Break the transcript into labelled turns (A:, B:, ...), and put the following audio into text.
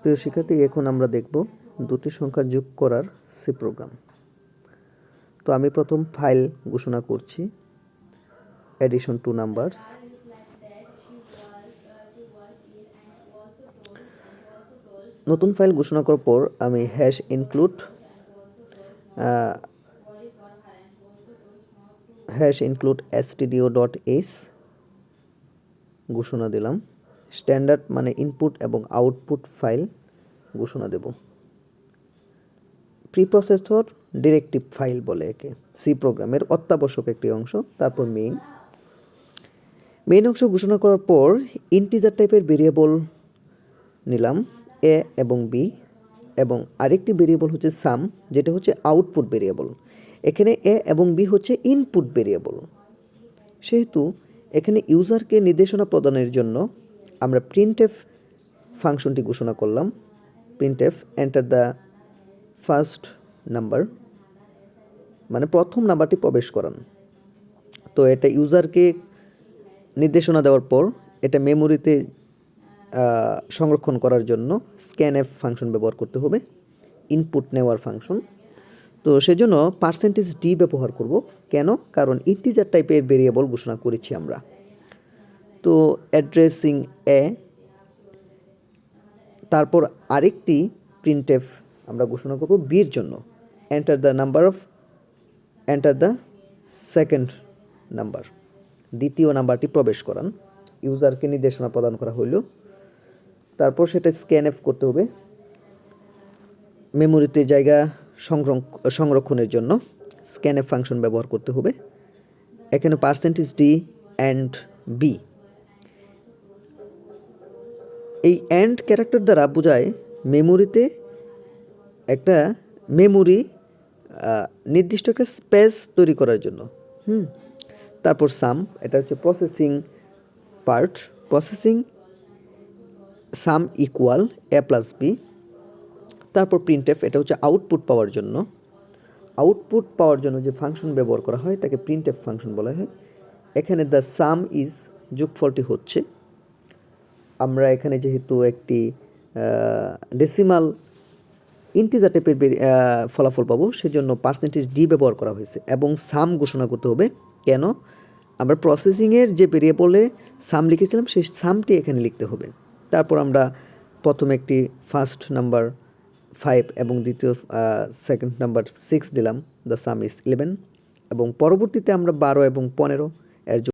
A: প্রিয় শিক্ষার্থী, এখন আমরা দেখব দুটি সংখ্যা যোগ করার সি প্রোগ্রাম। তো আমি প্রথম ফাইল ঘোষণা করছি, এডিশন টু নাম্বারস। নতুন ফাইল ঘোষণা করার পর আমি হ্যাশ ইনক্লুড stdio.h ঘোষণা দিলাম। স্ট্যান্ডার্ড মানে ইনপুট এবং আউটপুট ফাইল ঘোষণা দেব। প্রিপ্রসেসর ডিরেক্টিভ ফাইল বলে একে, সি প্রোগ্রামের অত্যাবশ্যক একটি অংশ। তারপর মেইন অংশ ঘোষণা করার পর ইন্টিজার টাইপের ভেরিয়েবল নিলাম, এ এবং বি, এবং আরেকটি ভেরিয়েবল হচ্ছে সাম, যেটা হচ্ছে আউটপুট ভেরিয়েবল। এখানে এ এবং বি হচ্ছে ইনপুট ভেরিয়েবল। সেহেতু এখানে ইউজারকে নির্দেশনা প্রদানের জন্য আমরা প্রিন্টএফ ফাংশনটি ঘোষণা করলাম। Printf enter the first number, মানে প্রথম নাম্বারটি প্রবেশ করান। তো এটা ইউজারকে নির্দেশনা দেওয়ার পর এটা মেমোরিতে সংরক্ষণ করার জন্য স্ক্যানএফ ফাংশন ব্যবহার করতে হবে, ইনপুট নেওয়ার ফাংশন। তো সেজন্য %d ব্যবহার করব। কেন? কারণ ইন্টিজার টাইপের ভেরিয়েবল ঘোষণা করেছি আমরা। তো অ্যাড্রেসিং এ, তারপর আরেকটি প্রিন্টএফ আমরা ঘোষণা করব বির জন্য, এন্টার দ্য সেকেন্ড নাম্বার, দ্বিতীয় নাম্বারটি প্রবেশ করান। ইউজারকে নির্দেশনা প্রদান করা হইল। তারপর সেটা স্ক্যানএফ করতে হবে, মেমোরিতে জায়গা সংরক্ষণের জন্য স্ক্যানএফ ফাংশন ব্যবহার করতে হবে। এখানে %d অ্যান্ড বি, এই অ্যান্ড ক্যারেক্টার দ্বারা বোঝায় মেমোরিতে একটা নির্দিষ্ট একটা স্পেস তৈরি করার জন্য। তারপর সাম, এটা হচ্ছে processing part, processing sum equal A plus B. তারপর প্রিন্টএফ, এটা হচ্ছে আউটপুট পাওয়ার জন্য। আউটপুট পাওয়ার জন্য যে ফাংশন ব্যবহার করা হয় তাকে প্রিন্টএফ ফাংশন বলা হয়। এখানে দ্য সাম ইজ, যোগফলটি হচ্ছে। আমরা এখানে যেহেতু একটি ডেসিমাল ইন্টিজার টাইপের ফলাফল পাবো, সেজন্য %d ব্যবহার করা হয়েছে এবং সাম ঘোষণা করতে হবে। কেন? আমরা প্রসেসিংয়ের যে ভেরিয়েবলে সাম লিখেছিলাম সেই সামটি এখানে লিখতে হবে। তারপর আমরা প্রথমে একটি ফার্স্ট নাম্বার 5 এবং দ্বিতীয় সেকেন্ড নাম্বার 6 দিলাম, দ্য সাম ইজ 11, এবং পরবর্তীতে আমরা 12 এবং 15 এর